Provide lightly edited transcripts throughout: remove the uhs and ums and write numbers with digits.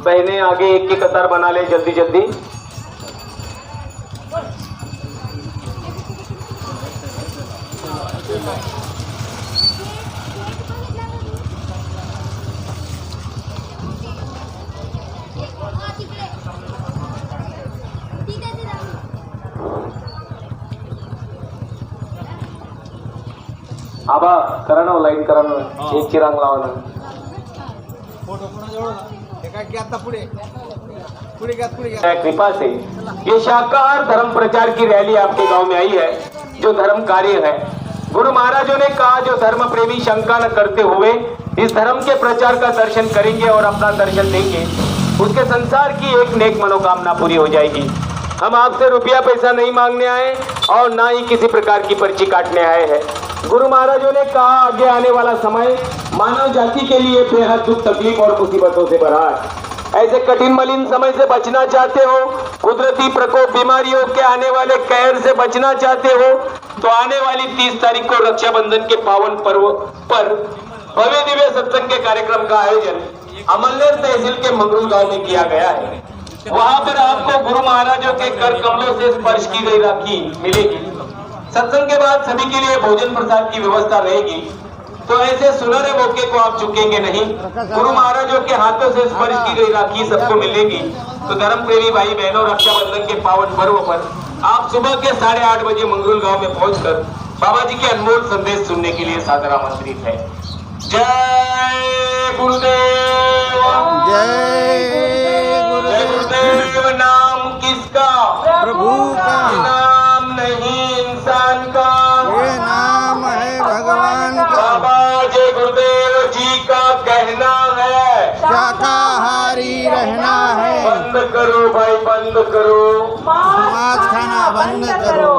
बहनें आगे एक की कतार बना ले जल्दी जल्दी। आबा करा ना लाईन करा ना एक ची रांग लावा ना। कृपा से ये शाकाहार धर्म प्रचार की रैली आपके गांव में आई है जो धर्म कार्य है। गुरु महाराजों ने कहा जो धर्म प्रेमी शंका न करते हुए इस धर्म के प्रचार का दर्शन करेंगे और अपना दर्शन देंगे उसके संसार की एक नेक मनोकामना पूरी हो जाएगी। हम आपसे रुपया पैसा नहीं मांगने आए और ना ही किसी प्रकार की पर्ची काटने आए हैं। गुरु महाराजों ने कहा आगे आने वाला समय मानव जाति के लिए बेहद दुख तकलीफ और मुसीबतों से भरा है। ऐसे कठिन मलिन समय से बचना चाहते हो, कुदरती प्रकोप बीमारियों के आने वाले कहर से बचना चाहते हो तो आने वाली 30 तारीख को रक्षाबंधन के पावन पर्व पर भव्य दिव्य सत्संग के कार्यक्रम का आयोजन अमलनेर तहसील के मंगरूल गांव में किया गया है। वहां पर आपको गुरु महाराजों के कर कमलों से स्पर्श की गई राखी मिलेगी। सत्संग के बाद सभी के लिए भोजन प्रसाद की व्यवस्था रहेगी। तो ऐसे सुनहरे मौके को आप चुकेंगे नहीं। गुरु महाराजों के हाथों से स्पर्श की गई राखी सबको मिलेगी। तो धर्म प्रेमी भाई बहनों रक्षाबंधन के पावन पर्व पर आप सुबह के 8:30 बजे मंगरूल गांव में पहुंचकर बाबा जी के अनमोल संदेश सुनने के लिए सादर आमंत्रित है। जय गुरुदेव। जय गुरुदेव। नाम किसका? प्रभु का। नाम नहीं इंसान का, ये नाम है भगवान का। बाबा जय गुरुदेव जी का कहना है शाकाहारी रहना है। बंद करो भाई बंद करो, मांस खाना बंद करो।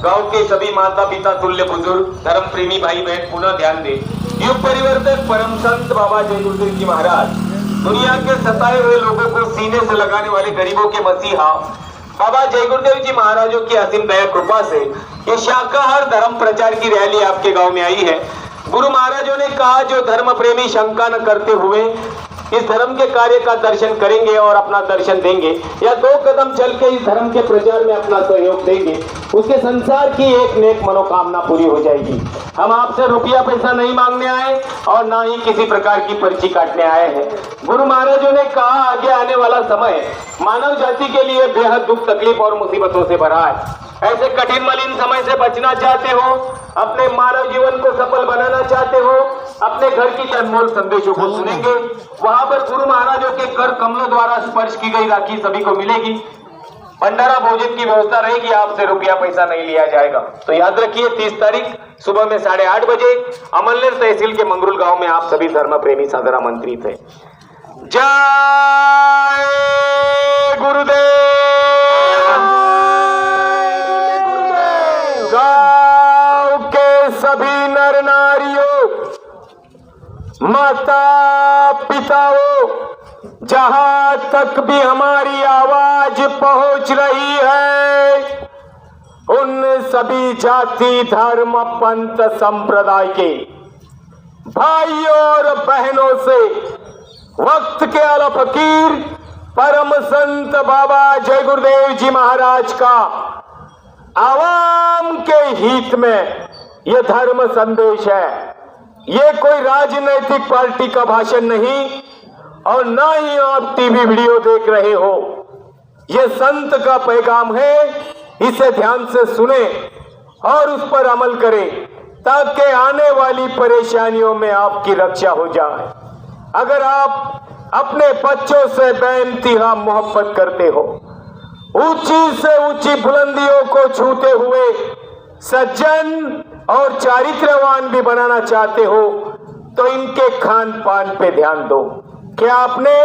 गांव के सभी माता पिता तुल्य बुजुर्ग धर्म प्रेमी भाई बहन पुनः ध्यान दे। युग परिवर्तक परम संत बाबा जय गुरुदेव जी महाराज दुनिया के सताए हुए लोगों को सीने से लगाने वाले गरीबों के मसीहा बाबा जय गुरुदेव जी महाराजों की असीम दया कृपा से ये शाकाहार धर्म प्रचार की रैली आपके गांव में आई है। गुरु महाराजों ने कहा जो धर्म प्रेमी शंका न करते हुए इस धर्म के कार्य का दर्शन करेंगे और अपना दर्शन देंगे या 2 कदम चल के इस धर्म के प्रचार में अपना सहयोग देंगे उसके संसार की एक नेक मनोकामना पूरी हो जाएगी। हम आपसे रुपया पैसा नहीं मांगने आए और ना ही किसी प्रकार की पर्ची काटने आए हैं। गुरु महाराजों ने कहा आगे आने वाला समय मानव जाति के लिए बेहद दुख तकलीफ और मुसीबतों से भरा है। ऐसे कठिन मलिन समय से बचना चाहते हो, अपने मानव जीवन को सफल बनाना चाहते हो, अपने घर की अनमोल संदेशों को सुनेंगे। वहां पर गुरु महाराजों के कर कमलों द्वारा स्पर्श की गई राखी सभी को मिलेगी। भंडारा भोजन की व्यवस्था रहेगी। आपसे रुपया पैसा नहीं लिया जाएगा। तो याद रखिए 30 तारीख सुबह में 8:30 बजे अमलनेर तहसील के मंगरूल गांव में आप सभी धर्म प्रेमी सादर आमंत्रित है। जय गुरुदेव। गांव के सभी नर नारियों, माता पिताओं, जहां तक भी हमारी आवाज पहुंच रही है उन सभी जाति धर्म पंथ संप्रदाय के भाइयों और बहनों से वक्त के आला फकीर परम संत बाबा जय गुरुदेव जी महाराज का आवाम के हित में यह धर्म संदेश है। ये कोई राजनैतिक पार्टी का भाषण नहीं और ना ही आप टीवी वीडियो देख रहे हो। ये संत का पैगाम है। इसे ध्यान से सुने और उस पर अमल करें ताकि आने वाली परेशानियों में आपकी रक्षा हो जाए। अगर आप अपने बच्चों से बेइंतहा मोहब्बत करते हो, ऊंची से ऊंची बुलंदियों को छूते हुए सज्जन और चारित्रवान भी बनाना चाहते हो तो इनके खान पान पे ध्यान दो। क्या आपने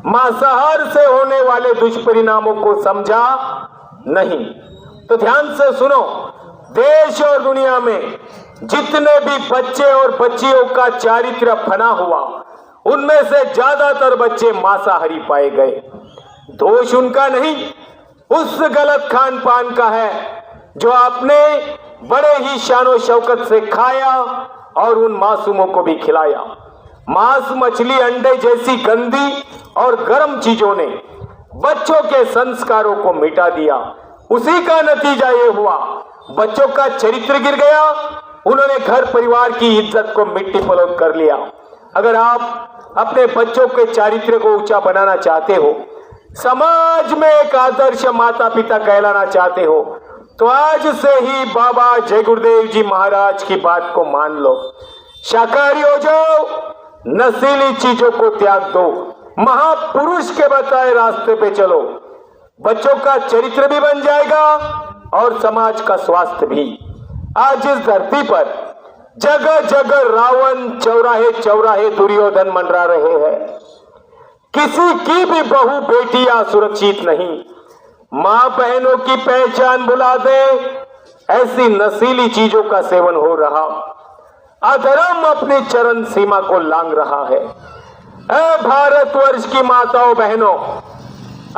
मांसाहार से होने वाले दुष्परिणामों को समझा? नहीं। तो ध्यान से सुनो। देश और दुनिया में जितने भी बच्चे और बच्चियों का चारित्र फना हुआ उनमें से ज्यादातर बच्चे मांसाहारी पाए गए। दोष उनका नहीं, उस गलत खान पान का है जो आपने बड़े ही शानो शौकत से खाया और उन मासूमों को भी खिलाया। मांस, मछली, अंडे जैसी गंदी और गर्म चीजों ने बच्चों के संस्कारों को मिटा दिया। उसी का नतीजा ये हुआ, बच्चों का चरित्र गिर गया, उन्होंने घर परिवार की इज्जत को मिट्टी पलोट कर लिया। अगर आप अपने बच्चों के चारित्र को ऊंचा बनाना चाहते हो, समाज में एक आदर्श माता पिता कहलाना चाहते हो, तो आज से ही बाबा जय गुरुदेव जी महाराज की बात को मान लो। शाकाहारी हो जाओ, नशीली चीजों को त्याग दो, महापुरुष के बताए रास्ते पे चलो। बच्चों का चरित्र भी बन जाएगा और समाज का स्वास्थ्य भी। आज इस धरती पर जगह जगह रावण, चौराहे चौराहे दुर्योधन मंडरा रहे हैं। किसी की भी बहू बेटियां सुरक्षित नहीं, मां बहनों की पहचान भुला दे, ऐसी नशीली चीजों का सेवन हो रहा। अधर्म अपनी चरम सीमा को लांग रहा है। ऐ भारतवर्ष की माताओं बहनों,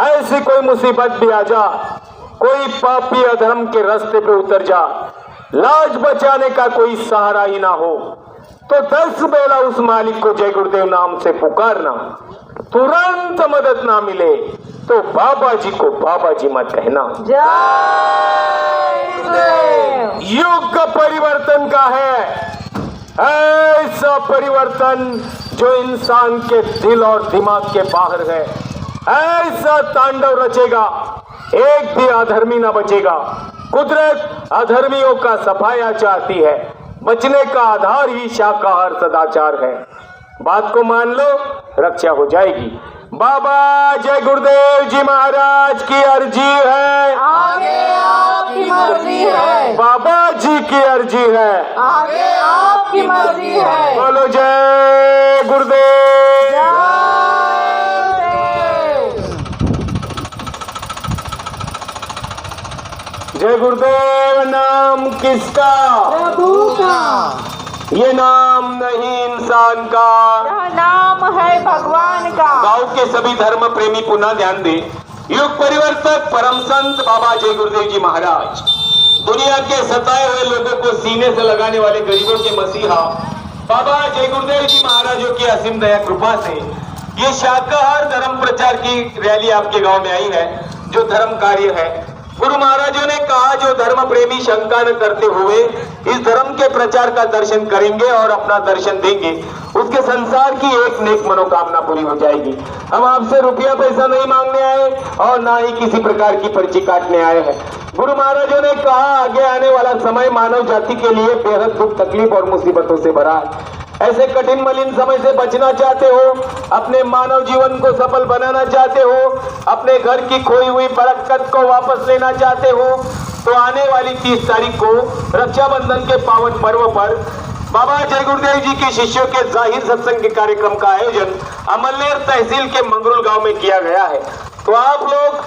ऐसी कोई मुसीबत भी आ जा, कोई पापी अधर्म के रास्ते पे उतर जा, लाज बचाने का कोई सहारा ही ना हो, तो 10 बेला उस मालिक को जय गुरुदेव नाम से पुकारना। तुरंत मदद ना मिले तो बाबा जी को बाबा जी मत कहना। जय गुरुदेव। युग परिवर्तन का है, ऐसा परिवर्तन जो इंसान के दिल और दिमाग के बाहर है। ऐसा तांडव रचेगा, एक भी अधर्मी ना बचेगा। कुदरत अधर्मियों का सफाया चाहती है, बचने का आधार ही शाकाहार सदाचार है। बात को मान लो, रक्षा हो जाएगी। बाबा जय गुरुदेव जी महाराज की अर्जी है, आगे आपकी मर्जी है। बाबा जी की अर्जी है, आगे आपकी मर्जी है। बोलो जय गुरुदेव। जय गुरुदेव। नाम किसका? प्रभु का। ये नाम नहीं इंसान का, यह नाम है भगवान का। गांव के सभी धर्म प्रेमी पुनः ध्यान दें। युग परिवर्तक परम संत बाबा जय गुरुदेव जी महाराज, दुनिया के सताए हुए लोगों को सीने से लगाने वाले गरीबों के मसीहा बाबा जय गुरुदेव जी महाराजों की असीम दया कृपा से ये शाकाहार धर्म प्रचार की रैली आपके गांव में आई है, जो धर्म कार्य है। गुरु महाराजों ने कहा, जो धर्म प्रेमी शंका न करते हुए इस धर्म के प्रचार का दर्शन करेंगे और अपना दर्शन देंगे, उसके संसार की एक नेक मनोकामना पूरी हो जाएगी। हम आपसे रुपया पैसा नहीं मांगने आए और ना ही किसी प्रकार की पर्ची काटने आए हैं। गुरु महाराजों ने कहा, आगे आने वाला समय मानव जाति के लिए बेहद दुख, तकलीफ और मुसीबतों से भरा है। ऐसे कठिन मलिन समय से बचना चाहते हो, अपने मानव जीवन को सफल बनाना चाहते हो, अपने घर की खोई हुई बरकत को वापस लेना चाहते हो, तो आने वाली 30 तारीख को रक्षाबंधन के पावन पर्व पर बाबा जय गुरुदेव जी के शिष्यों के जाहिर सत्संग के कार्यक्रम का आयोजन अमलेर तहसील के मंगरूल गांव में किया गया है। तो आप लोग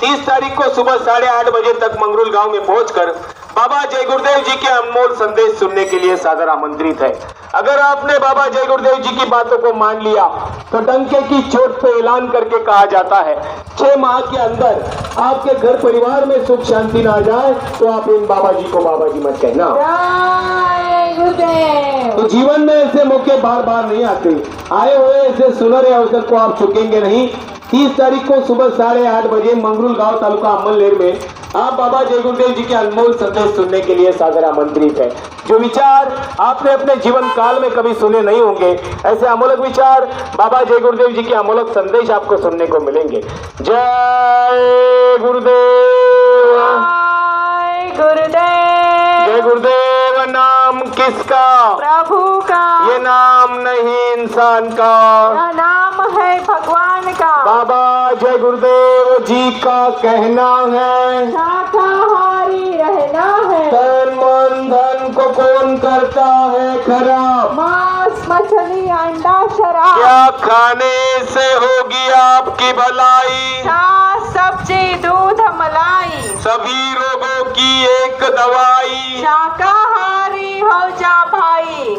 30 तारीख को सुबह 8:30 बजे तक मंगरूल गांव में पहुंचकर बाबा जय गुरुदेव जी के अनमोल संदेश सुनने के लिए सादर आमंत्रित है। अगर आपने बाबा जय गुरुदेव जी की बातों को मान लिया तो डंके की चोट पे ऐलान करके कहा जाता है, 6 माह के अंदर आपके घर परिवार में सुख शांति ना आ जाए तो आप इन बाबा जी को बाबा जी मत कहना। जय गुरुदेव। तो जीवन में ऐसे मौके बार बार नहीं आते, आए हुए ऐसे सुनहरे अवसर को आप चुकेंगे नहीं। 30 तारीख को सुबह 8:30 बजे मंगरूल गांव तालुका अमलेर में आप बाबा जय गुरुदेव जी के अनमोल संदेश सुनने के लिए सादर आमंत्रित है। जो विचार आपने अपने जीवन काल में कभी सुने नहीं होंगे, ऐसे अमोलक विचार बाबा जय गुरुदेव जी के अमोलक संदेश आपको सुनने को मिलेंगे। जय गुरुदेव। जय गुरुदेव। जय गुरुदेव। नाम किसका? प्रभु का। ये नाम नहीं इंसान का, यह नाम है भगवान का। बाबा जय गुरुदेव जी का कहना है, शाकाहारी रहना है। तन मन धन को कौन करता है खराब? मांस, मछली, अंडा, शराब। क्या खाने से होगी आपकी भलाई? छाछ, सब्जी, दूध, मलाई। सभी रोगों की एक दवाई। शाकाहारी हो जा भाई।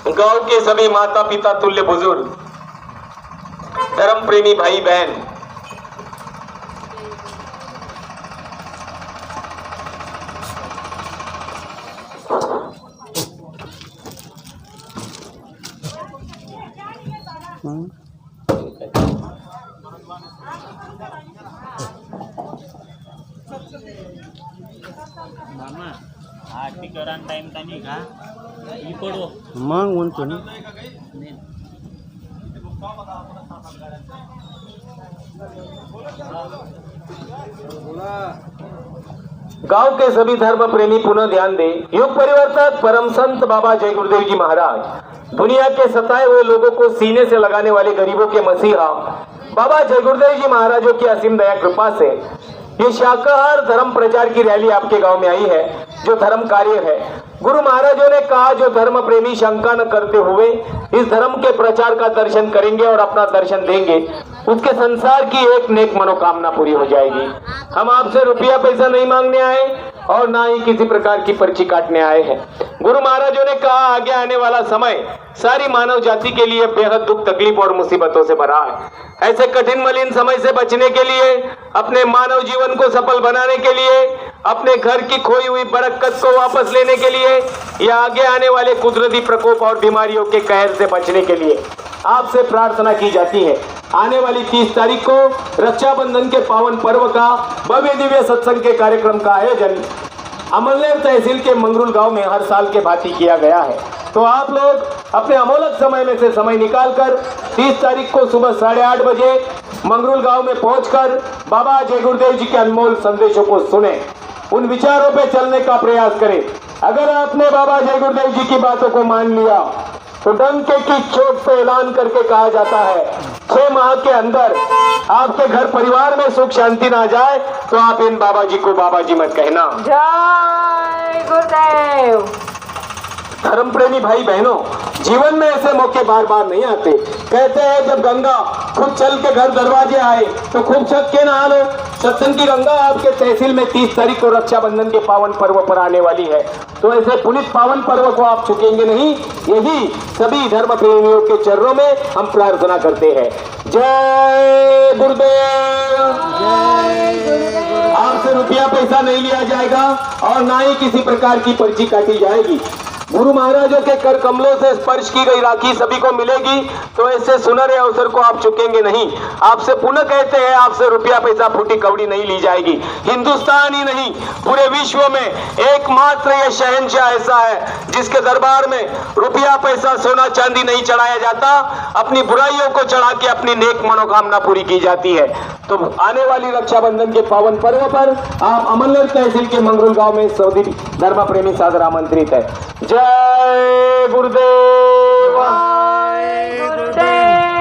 गांव के सभी माता पिता, तुल्य बुजुर्ग, धर्म प्रेमी भाई बहन, मामा आरती करा टाइम तनी का ई पडो मग म्हणतो ना गांव के सभी धर्म प्रेमी पुनः ध्यान दें। युग परिवर्तक परम संत बाबा जय गुरुदेव जी महाराज, दुनिया के सताए हुए लोगों को सीने से लगाने वाले गरीबों के मसीहा बाबा जय गुरुदेव जी महाराजों की असीम दया कृपा से ये शाकाहार धर्म प्रचार की रैली आपके गांव में आई है, जो धर्म कार्य है। गुरु महाराजों ने कहा, जो धर्म प्रेमी शंका न करते हुए इस धर्म के प्रचार का दर्शन करेंगे और अपना दर्शन देंगे, उसके संसार की एक नेक मनोकामना पूरी हो जाएगी। हम आपसे रुपया पैसा नहीं मांगने आए और ना ही किसी प्रकार की पर्ची काटने आए हैं। गुरु महाराजों ने कहा, आगे आने वाला समय सारी मानव जाति के लिए बेहद दुख तकलीफ और मुसीबतों से भरा है। ऐसे कठिन मलिन समय से बचने के लिए, अपने मानव जीवन को सफल बनाने के लिए, अपने घर की खोई हुई बरकत को वापस लेने के लिए या आगे आने वाले कुदरती प्रकोप और बीमारियों के कहर से बचने के लिए आपसे प्रार्थना की जाती है। आने वाली 30 तारीख को रक्षाबंधन के पावन पर्व का भव्य दिव्य सत्संग के कार्यक्रम का आयोजन अमलनेर तहसील के मंगरूल गांव में हर साल के भांति किया गया है। तो आप लोग अपने अमोलक समय में से समय निकालकर 30 तारीख को सुबह 8:30 बजे मंगरूल गांव में पहुंचकर बाबा जय गुरुदेव जी के अनमोल संदेशों को सुने, उन विचारों पे चलने का प्रयास करें। अगर आपने बाबा जय गुरुदेव जी की बातों को मान लिया तो डंके की चोट पे ऐलान करके कहा जाता है, 6 माह के अंदर आपके घर परिवार में सुख शांति ना जाए तो आप इन बाबा जी को बाबा जी मत कहना। जय गुरुदेव। धर्म प्रेमी भाई बहनों, जीवन में ऐसे मौके बार बार नहीं आते। कहते हैं जब गंगा खुद चल के घर दरवाजे आए तो खूब छक के नहा लो। सत्संग की गंगा आपके तहसील में 30 तारीख को रक्षाबंधन के पावन पर्व पर आने वाली है, तो ऐसे पुनित पावन पर्व को आप चुकेंगे नहीं। यही सभी धर्म प्रेमियों के चरणों में हम प्रार्थना करते हैं। जय गुरुदेव। आपसे रुपया पैसा नहीं लिया जाएगा और ना ही किसी प्रकार की पर्ची काटी जाएगी। गुरु महाराजों के कर कमलों से स्पर्श की गई राखी सभी को मिलेगी, तो ऐसे सुनहरे अवसर को आप चुकेंगे नहीं। आपसे पुनः कहते हैं, आपसे रुपया पैसा फूटी कौड़ी नहीं ली जाएगी। हिंदुस्तान ही नहीं, पूरे विश्व में एकमात्र यह शहंशाह ऐसा है जिसके दरबार में रुपया पैसा सोना चांदी नहीं चढ़ाया जाता, अपनी बुराइयों को चढ़ा के अपनी नेक मनोकामना पूरी की जाती है। तो आने वाली रक्षाबंधन के पावन पर्व पर आप अमलनेर तहसील के मंगरूल गांव में सभी धर्म प्रेमी सादर आमंत्रित है। जय गुरुदेव।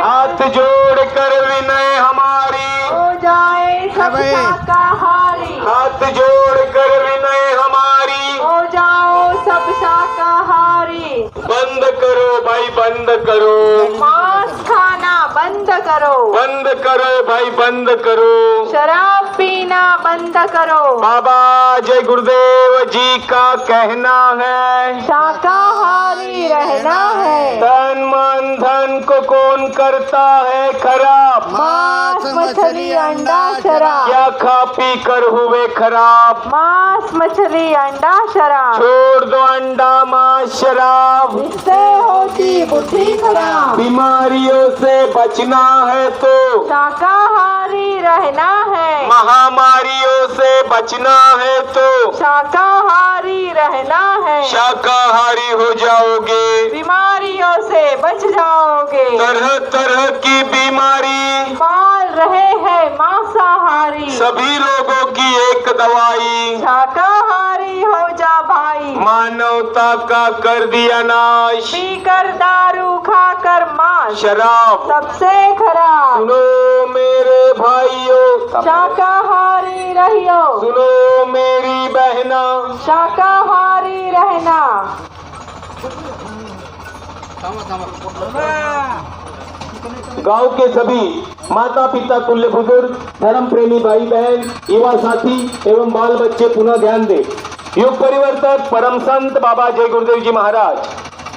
हाथ जोड़ कर विनय हमारी हो जाए सब शाकाहारी। हाथ जोड़ कर विनय हमारी हो जाओ सब शाकाहारी। बंद करो भाई बंद करो, मांस खाना बंद करो। बंद करो भाई बंद करो, शराब पीना बंद करो। बाबा जय गुरुदेव जी का कहना है, शाकाहारी रहना है। तन मन धन को कौन करता है खराब, मांस मछली अंडा शराब। क्या खा पी कर हुए खराब। मांस मछली अंडा शराब। छोड़ दो अंडा मांस शराब, इससे होती बुद्धि खराब। बीमारियों से बचना है तो शाकाहारी रहना है। महामारियों से बचना है तो शाकाहारी रहना है। शाकाहारी हो जाओगे, बीमारियों से बच जाओगे। तरह तरह की बीमारी पाल रहे हैं मांसाहारी। सभी लोगों की एक दवाई, शाकाहारी हो जा भाई। मानवता का कर दिया नाश, पीकर दारू खाकर मांस शराब। सबसे खराब। सुनो मेरे भाइयों, शाकाहारी रहियो। सुनो मेरी बहना, शाकाहारी रहना। गांव के सभी माता पिता तुल्य बुजुर्ग धर्म प्रेमी भाई बहन युवा साथी एवं बाल बच्चे पुनः ध्यान दें। युग परिवर्तक परम संत बाबा जय गुरुदेव जी महाराज,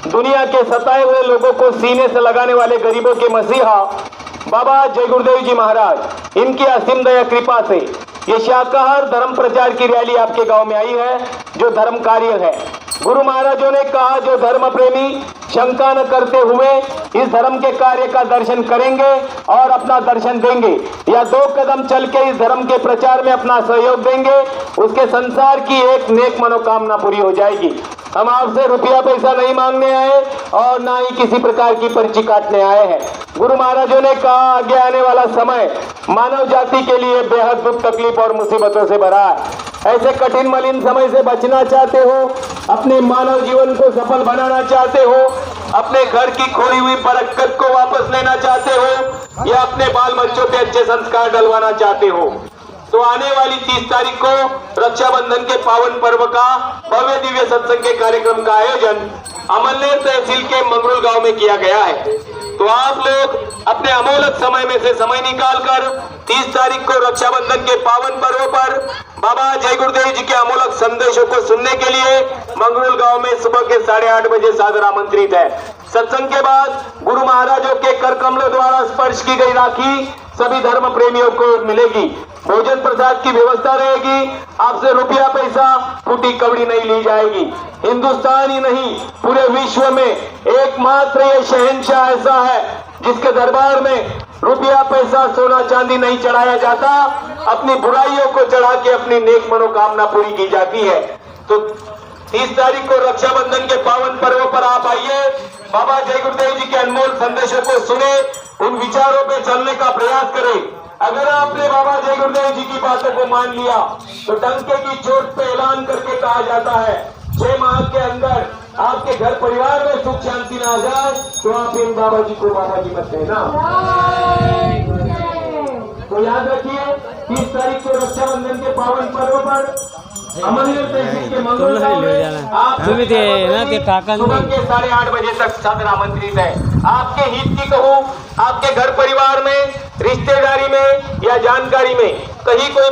दुनिया के सताए हुए लोगों को सीने से लगाने वाले गरीबों के मसीहा बाबा जय गुरुदेव जी महाराज, इनकी असीम दया कृपा से ये शाकाहार धर्म प्रचार की रैली आपके गांव में आई है, जो धर्म कार्य है। गुरु महाराजों ने कहा, जो धर्म प्रेमी शंका न करते हुए इस धर्म के कार्य का दर्शन करेंगे और अपना दर्शन देंगे, या 2 कदम चल के इस धर्म के प्रचार में अपना सहयोग देंगे, उसके संसार की एक नेक मनोकामना पूरी हो जाएगी। हम आपसे रुपया पैसा नहीं मांगने आए और ना ही किसी प्रकार की पर्ची काटने आए हैं। गुरु महाराजों ने कहा, आगे आने वाला समय मानव जाति के लिए बेहद दुख तकलीफ और मुसीबतों से भरा है। ऐसे कठिन मलिन समय से बचना चाहते हो, अपने मानव जीवन को सफल बनाना चाहते हो, अपने घर की खोई हुई बरकत को वापस लेना चाहते हो, या अपने बाल बच्चों पे अच्छे संस्कार डलवाना चाहते हो, तो आने वाली 30 तारीख को रक्षाबंधन के पावन पर्व का भव्य दिव्य सत्संग के कार्यक्रम का आयोजन अमलनेर तहसील के मंगरूल गांव में किया गया है। तो आप लोग अपने अमोलक समय में से समय निकालकर 30 तारीख को रक्षाबंधन के पावन पर्व पर बाबा जय गुरुदेव जी के अमोलक संदेशों को सुनने के लिए मंगरूल गांव में सुबह के 8:30 बजे सादर आमंत्रित है। सत्संग के बाद गुरु महाराजों के कर कमलों द्वारा स्पर्श की गई राखी सभी धर्म प्रेमियों को मिलेगी। भोजन प्रसाद की व्यवस्था रहेगी। आपसे रुपया पैसा फूटी कवड़ी नहीं ली जाएगी। हिंदुस्तान ही नहीं, पूरे विश्व में एकमात्र ये शहंशाह ऐसा है जिसके दरबार में रुपया पैसा सोना चांदी नहीं चढ़ाया जाता, अपनी बुराइयों को चढ़ा के अपनी नेक मनोकामना पूरी की जाती है। तो 30 तारीख को रक्षाबंधन के पावन पर्व पर आप आइए, बाबा जय गुरुदेव जी के अनमोल संदेशों को सुने, उन विचारों पे चलने का प्रयास करें। अगर आपने बाबा जय गुरुदेव जी की बातों को मान लिया तो डंके की चोट पे ऐलान करके कहा जाता है 6 माह के अंदर आपके घर परिवार में सुख शांति ना आ जाए तो आप इन बाबा जी को बाबा जी मत कहना। तो याद रखिए 30 तारीख को रक्षाबंधन के पावन पर्व पर अमरनेर तहसील के मंगरूल गांव में आप सुबह के 8:30 बजे तक सदर आमंत्रित है। आपके हित की कहूँ, आपके घर परिवार में, रिश्तेदारी में या जानकारी में कहीं कोई